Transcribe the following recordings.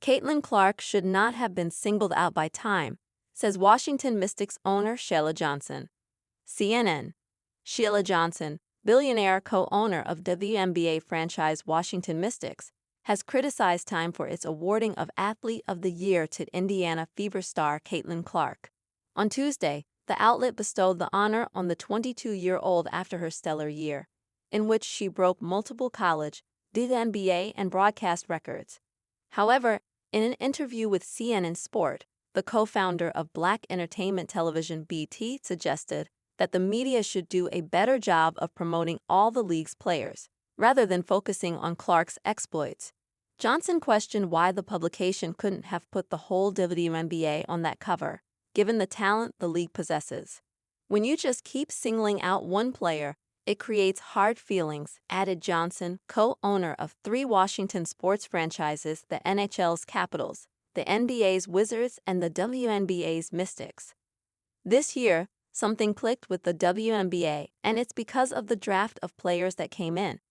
Caitlin Clark should not have been singled out by Time, says Washington Mystics owner Sheila Johnson. CNN. Sheila Johnson, billionaire co-owner of WNBA franchise Washington Mystics, has criticized Time for its awarding of Athlete of the Year to Indiana Fever star Caitlin Clark. On Tuesday, the outlet bestowed the honor on the 22-year-old after her stellar year, in which she broke multiple college, WNBA, and broadcast records. However, in an interview with CNN Sport, the co-founder of Black entertainment television BT suggested that the media should do a better job of promoting all the league's players, rather than focusing on Clark's exploits. Johnson questioned why the publication couldn't have put the whole WNBA on that cover, given the talent the league possesses. When you just keep singling out one player, it creates hard feelings, added Johnson, co-owner of 3 Washington sports franchises: the NHL's Capitals, the NBA's Wizards, and the WNBA's Mystics. This year, something clicked with the WNBA, and it's because of the draft of players that came in.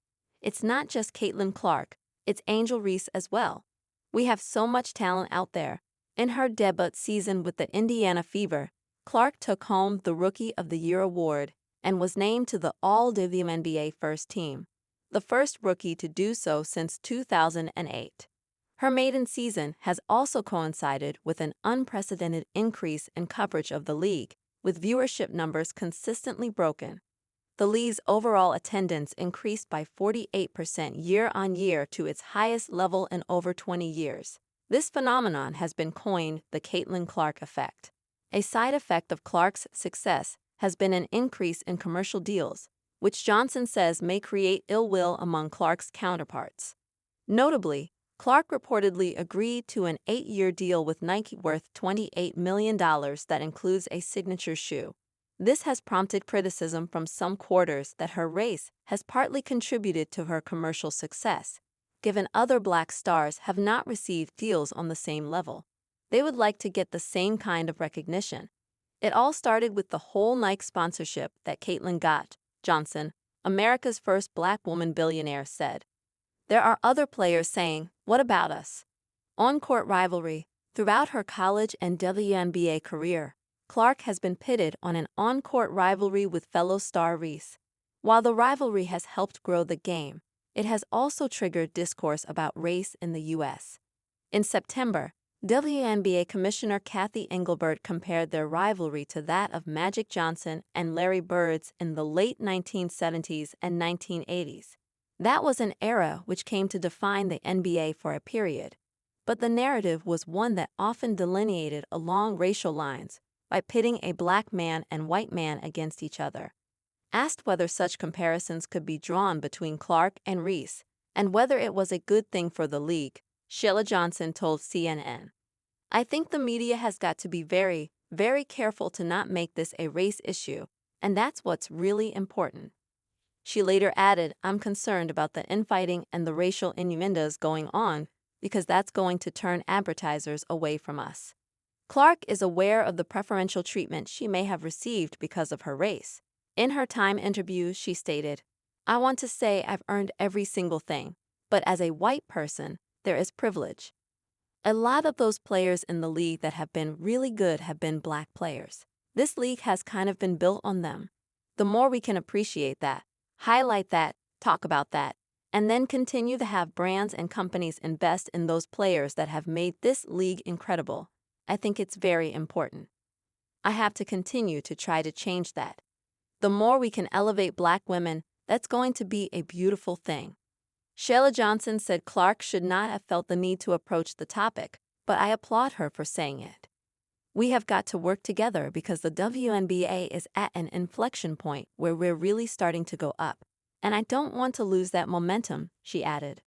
It's not just Caitlin Clark, it's Angel Reese as well. We have so much talent out there. In her debut season with the Indiana Fever, Clark took home the Rookie of the Year award and was named to the All-WNBA First Team, the first rookie to do so since 2008. Her maiden season has also coincided with an unprecedented increase in coverage of the league, with viewership numbers consistently broken. The league's overall attendance increased by 48% year-on-year to its highest level in over 20 years. This phenomenon has been coined the Caitlin Clark effect. A side effect of Clark's success has been an increase in commercial deals, which Johnson says may create ill will among Clark's counterparts. Notably, Clark reportedly agreed to an 8-year deal with Nike worth $28 million that includes a signature shoe. This has prompted criticism from some quarters that her race has partly contributed to her commercial success, given other Black stars have not received deals on the same level. They would like to get the same kind of recognition. It all started with the whole Nike sponsorship that Caitlin got, Johnson, America's first Black woman billionaire, said. There are other players saying, "What about us?" On-court rivalry. Throughout her college and WNBA career, Clark has been pitted on an on-court rivalry with fellow star Reese. While the rivalry has helped grow the game, it has also triggered discourse about race in the U.S. In September, WNBA Commissioner Kathy Engelbert compared their rivalry to that of Magic Johnson and Larry Bird's in the late 1970s and 1980s. That was an era which came to define the NBA for a period. But the narrative was one that often delineated along racial lines by pitting a Black man and white man against each other. Asked whether such comparisons could be drawn between Clark and Reese, and whether it was a good thing for the league, Sheila Johnson told CNN, "I think the media has got to be very, very careful to not make this a race issue, and that's what's really important." She later added, "I'm concerned about the infighting and the racial innuendos going on because that's going to turn advertisers away from us." Clark is aware of the preferential treatment she may have received because of her race. In her Time interview, she stated, "I want to say I've earned every single thing, but as a white person, there is privilege. A lot of those players in the league that have been really good have been Black players. This league has kind of been built on them. The more we can appreciate that, highlight that, talk about that, and then continue to have brands and companies invest in those players that have made this league incredible, I think it's very important. I have to continue to try to change that. The more we can elevate Black women, that's going to be a beautiful thing." Sheila Johnson said Clark should not have felt the need to approach the topic, but I applaud her for saying it. "We have got to work together because the WNBA is at an inflection point where we're really starting to go up, and I don't want to lose that momentum," she added.